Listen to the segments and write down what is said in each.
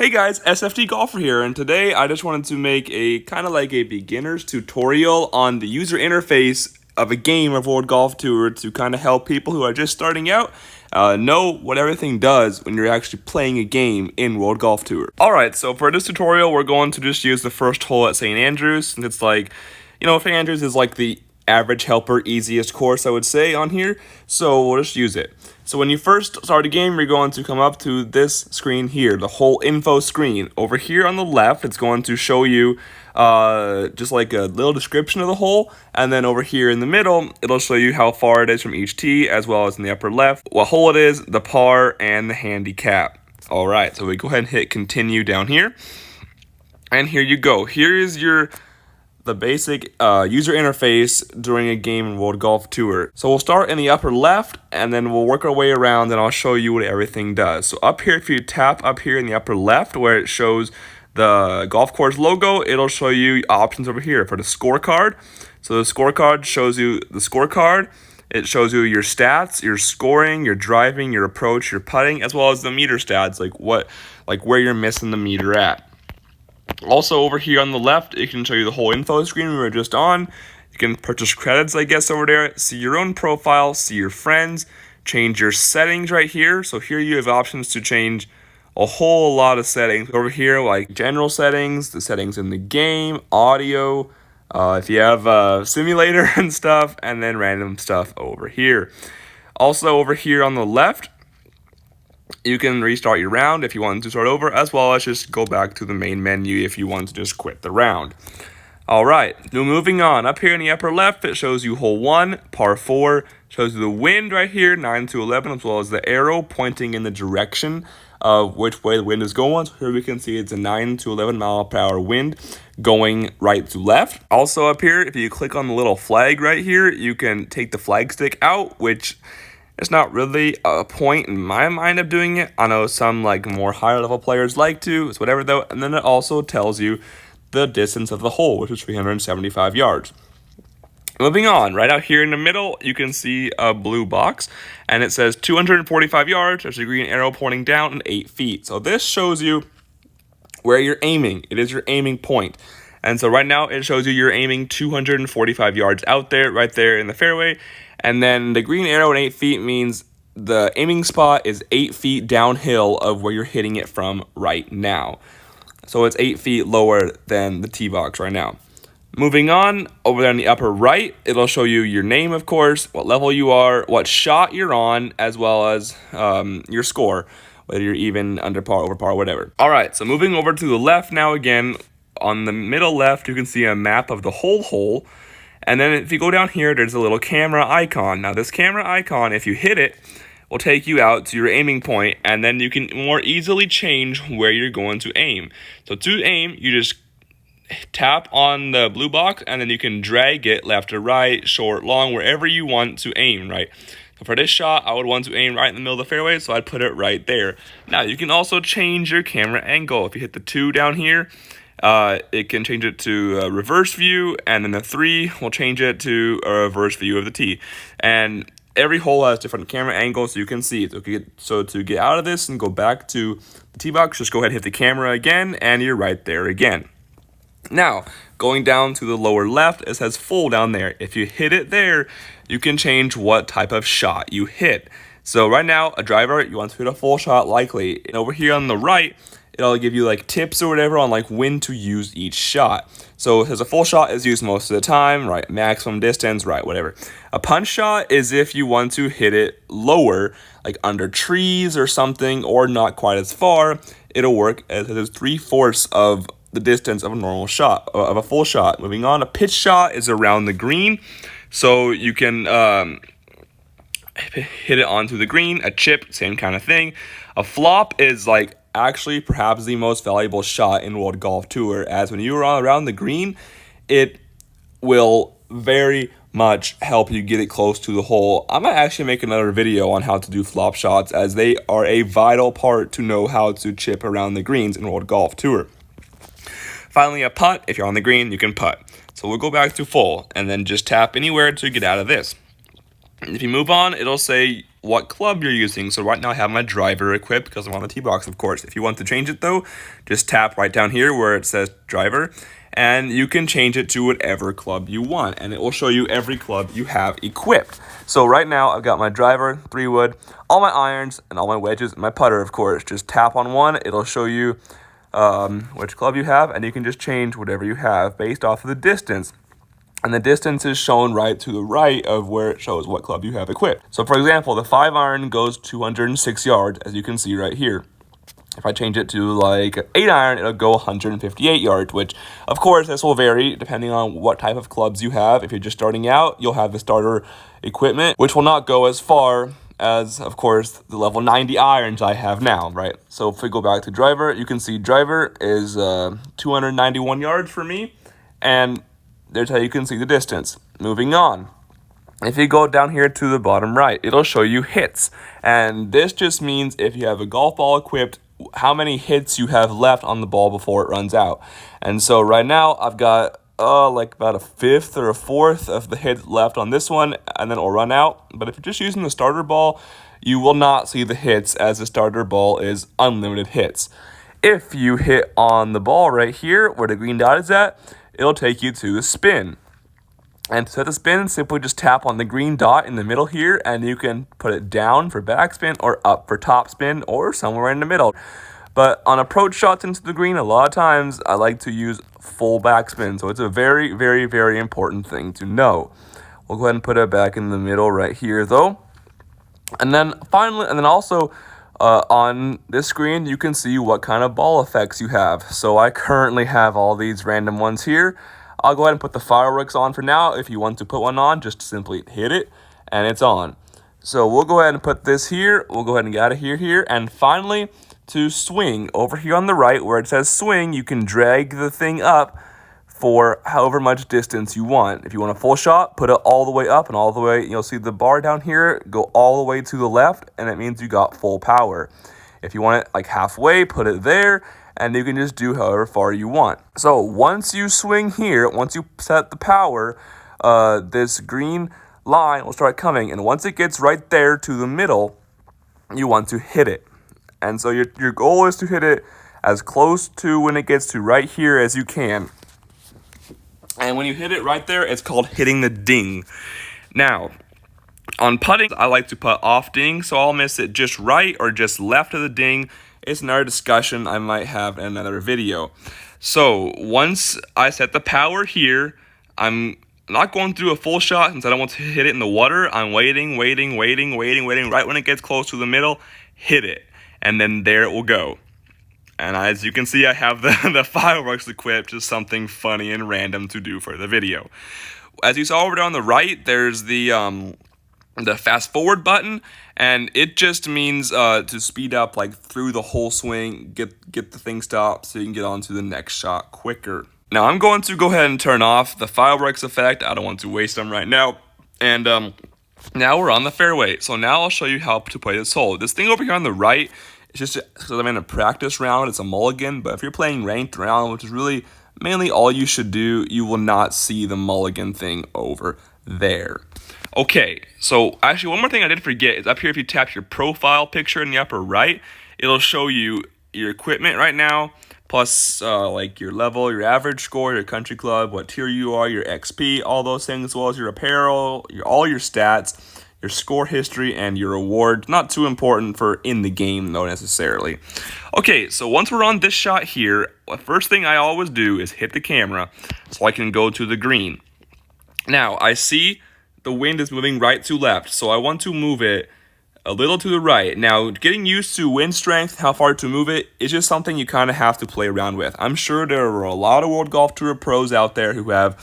Hey guys, SFT Golfer here, and today I just wanted to make a kind of like a beginner's tutorial on the user interface of a game of World Golf Tour to kind of help people who are just starting out know what everything does when you're actually playing a game in World Golf Tour. Alright, so for this tutorial we're going to just use the first hole at St. Andrews, and it's like, St. Andrews is like the average helper, easiest course I would say on here, so we'll just use it. So when you first start a game, you're going to come up to this screen here, the whole info screen. Over here on the left, it's going to show you just like a little description of the hole, and then over here in the middle, it'll show you how far it is from each tee, as well as in the upper left, what hole it is, the par, and the handicap. Alright, so we go ahead and hit continue down here, and here you go. Here is the basic user interface during a game in World Golf Tour. So we'll start in the upper left, and then we'll work our way around, and I'll show you what everything does. So up here, if you tap up here in the upper left where it shows the golf course logo, it'll show you options over here for the scorecard. So the scorecard shows you the scorecard. It shows you your stats, your scoring, your driving, your approach, your putting, as well as the meter stats, like where you're missing the meter at. Also over here on the left, it can show you the whole info screen we were just on. You can purchase credits, I guess, over there, see your own profile, see your friends, change your settings right here. So here you have options to change a whole lot of settings. Over here, like general settings, the settings in the game, audio, if you have a simulator and stuff, and then random stuff over here. Also over here on the left, you can restart your round if you want to start over, as well as just go back to the main menu if you want to just quit the round. Alright, now moving on. Up here in the upper left, it shows you hole 1, par 4, shows you the wind right here, 9 to 11, as well as the arrow pointing in the direction of which way the wind is going. So here we can see it's a 9 to 11 mile per hour wind going right to left. Also up here, if you click on the little flag right here, you can take the flag stick out, which it's not really a point in my mind of doing it. I know some like more higher level players like to, it's whatever though. And then it also tells you the distance of the hole, which is 375 yards. Moving on, right out here in the middle, you can see a blue box, and it says 245 yards. There's a green arrow pointing down and 8 feet. So this shows you where you're aiming. It is your aiming point. And so right now it shows you you're aiming 245 yards out there, right there in the fairway. And then the green arrow at 8 feet means the aiming spot is 8 feet downhill of where you're hitting it from right now. So it's 8 feet lower than the tee box right now. Moving on, over there in the upper right, it'll show you your name, of course, what level you are, what shot you're on, as well as your score, whether you're even, under par, over par, whatever. All right, so moving over to the left now again, on the middle left, you can see a map of the whole hole. And then if you go down here, there's a little camera icon. Now this camera icon, if you hit it, will take you out to your aiming point, and then you can more easily change where you're going to aim. So to aim, you just tap on the blue box, and then you can drag it left or right, short, long, wherever you want to aim, right? So for this shot, I would want to aim right in the middle of the fairway, so I'd put it right there. Now you can also change your camera angle. If you hit the 2 down here, it can change it to a reverse view, and then the 3 will change it to a reverse view of the tee. And every hole has different camera angles, so you can see it. So to get out of this and go back to the tee box, just go ahead and hit the camera again, and you're right there again. Now, going down to the lower left, it says full down there. If you hit it there, you can change what type of shot you hit. So right now, a driver, you want to hit a full shot likely. And over here on the right, it'll give you like tips or whatever on like when to use each shot. So it says a full shot is used most of the time, right? Maximum distance, right? Whatever. A punch shot is if you want to hit it lower, like under trees or something, or not quite as far. It'll work as it is 3/4 of the distance of a normal shot, of a full shot. Moving on, a pitch shot is around the green, so you can hit it onto the green. A chip, same kind of thing. A flop is like actually perhaps the most valuable shot in World Golf Tour, as when you are around the green, it will very much help you get it close to the hole. I might actually make another video on how to do flop shots, as they are a vital part to know how to chip around the greens in World Golf Tour. Finally, a putt. If you're on the green, you can putt. So we'll go back to full, and then just tap anywhere to get out of this. If you move on, it'll say what club you're using. So right now I have my driver equipped because I'm on the tee box, of course. If you want to change it though, just tap right down here where it says driver, and you can change it to whatever club you want, and it will show you every club you have equipped. So right now I've got my driver, 3-wood, all my irons, and all my wedges, and my putter, of course. Just tap on one, it'll show you which club you have, and you can just change whatever you have based off of the distance. And the distance is shown right to the right of where it shows what club you have equipped. So for example, the 5-iron goes 206 yards, as you can see right here. If I change it to like 8-iron, it'll go 158 yards, which of course this will vary depending on what type of clubs you have. If you're just starting out, you'll have the starter equipment, which will not go as far as, of course, the level 90 irons I have now, right? So if we go back to driver, you can see driver is 291 yards for me, and there's how you can see the distance. Moving on. If you go down here to the bottom right, it'll show you hits. And this just means if you have a golf ball equipped, how many hits you have left on the ball before it runs out. And so right now I've got like about a fifth or a fourth of the hits left on this one, and then it'll run out. But if you're just using the starter ball, you will not see the hits, as the starter ball is unlimited hits. If you hit on the ball right here where the green dot is at, it'll take you to the spin. And to set the spin, simply just tap on the green dot in the middle here, and you can put it down for backspin or up for topspin or somewhere in the middle. But on approach shots into the green, a lot of times I like to use full backspin. So it's a very, very, very important thing to know. We'll go ahead and put it back in the middle right here though. And then finally, and then also on this screen, you can see what kind of ball effects you have. So I currently have all these random ones here. I'll go ahead and put the fireworks on for now. If you want to put one on, just simply hit it and it's on. So we'll go ahead and put this here. We'll go ahead and get out of here. And finally, to swing, over here on the right where it says swing, you can drag the thing up for however much distance you want. If you want a full shot, put it all the way up and all the way, you'll see the bar down here go all the way to the left, and it means you got full power. If you want it like halfway, put it there, and you can just do however far you want. So once you swing here, once you set the power, this green line will start coming, and once it gets right there to the middle, you want to hit it. And so your goal is to hit it as close to when it gets to right here as you can. And when you hit it right there, it's called hitting the ding. Now, on putting, I like to putt off ding, so I'll miss it just right or just left of the ding. It's another discussion I might have in another video. So once I set the power here, I'm not going through a full shot since I don't want to hit it in the water. I'm waiting. Right when it gets close to the middle, hit it. And then there it will go. And as you can see, I have the fireworks equipped, just something funny and random to do for the video. As you saw over there on the right, there's the fast forward button, and it just means to speed up like through the whole swing, get the thing stopped so you can get on to the next shot quicker. Now I'm going to go ahead and turn off the fireworks effect. I don't want to waste them right now. And now we're on the fairway. So now I'll show you how to play this hole. This thing over here on the right, it's just because I'm in a practice round, it's a mulligan. But if you're playing ranked round, which is really mainly all you should do, you will not see the mulligan thing over there. Okay, so actually one more thing I did forget is up here, if you tap your profile picture in the upper right, it'll show you your equipment right now, plus like your level, your average score, your country club, what tier you are, your XP, all those things, as well as your apparel, all your stats, your score history, and your award. Not too important for in the game though necessarily. Okay, so once we're on this shot here, the first thing I always do is hit the camera so I can go to the green. Now I see the wind is moving right to left, so I want to move it a little to the right. Now, getting used to wind strength, how far to move it, is just something you kind of have to play around with. I'm sure there are a lot of World Golf Tour pros out there who have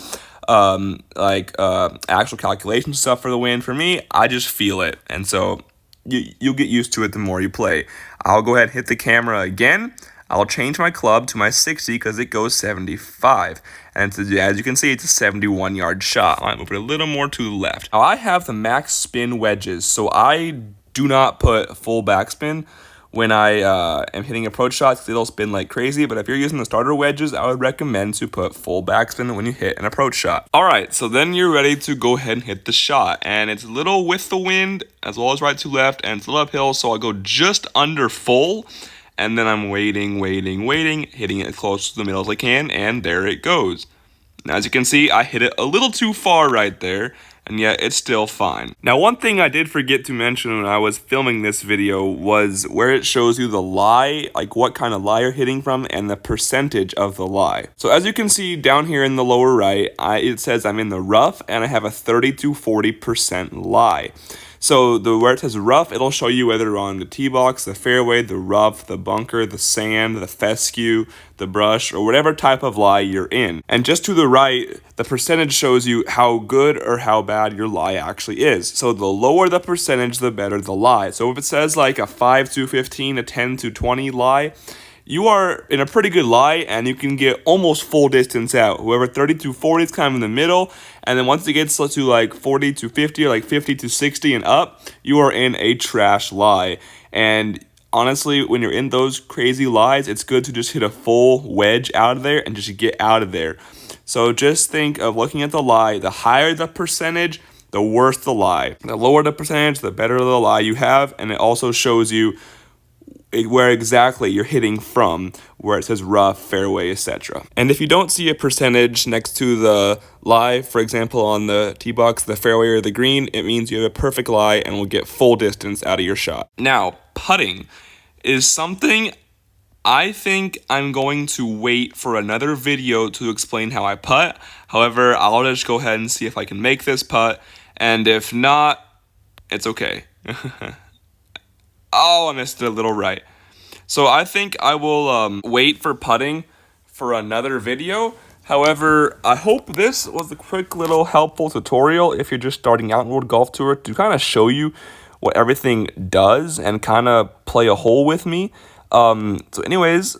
actual calculation stuff for the wind. For me, I just feel it, and so you'll get used to it the more you play. I'll go ahead and hit the camera again. I'll change my club to my 60 because it goes 75. And as you can see, it's a 71-yard shot. I move it a little more to the left. Now, I have the max spin wedges, so I do not put full backspin when I am hitting approach shots, it'll spin like crazy. But if you're using the starter wedges, I would recommend to put full backspin when you hit an approach shot. All right, so then you're ready to go ahead and hit the shot. And it's a little with the wind, as well as right to left, and it's a little uphill, so I'll go just under full. And then I'm waiting, hitting it as close to the middle as I can, and there it goes. Now, as you can see, I hit it a little too far right there, and yet it's still fine. Now, one thing I did forget to mention when I was filming this video was where it shows you the lie, like what kind of lie you're hitting from, and the percentage of the lie. So as you can see down here in the lower right, it says I'm in the rough, and I have a 30 to 40% lie. So where it says rough, it'll show you whether on the tee box, the fairway, the rough, the bunker, the sand, the fescue, the brush, or whatever type of lie you're in. And just to the right, the percentage shows you how good or how bad your lie actually is. So the lower the percentage, the better the lie. So if it says like a 5 to 15, a 10 to 20 lie, you are in a pretty good lie, and you can get almost full distance out. Whoever 30 to 40 is kind of in the middle, and then once it gets to like 40 to 50 or like 50 to 60 and up, you are in a trash lie. And honestly, when you're in those crazy lies, it's good to just hit a full wedge out of there and just get out of there. So just think of looking at the lie. The higher the percentage, the worse the lie. The lower the percentage, the better the lie you have, and it also shows you where exactly you're hitting from, where it says rough, fairway, etc. And if you don't see a percentage next to the lie, for example on the tee box, the fairway, or the green, it means you have a perfect lie and will get full distance out of your shot. Now, putting is something I think I'm going to wait for another video to explain how I putt. However, I'll just go ahead and see if I can make this putt, and if not, it's okay. Oh, I missed it a little right. So I think I will wait for putting for another video. However, I hope this was a quick little helpful tutorial if you're just starting out in World Golf Tour, to kind of show you what everything does and kind of play a hole with me. So anyways,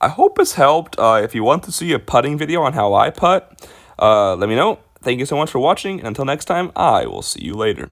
I hope it's helped. If you want to see a putting video on how I putt, let me know. Thank you so much for watching, and until next time, I will see you later.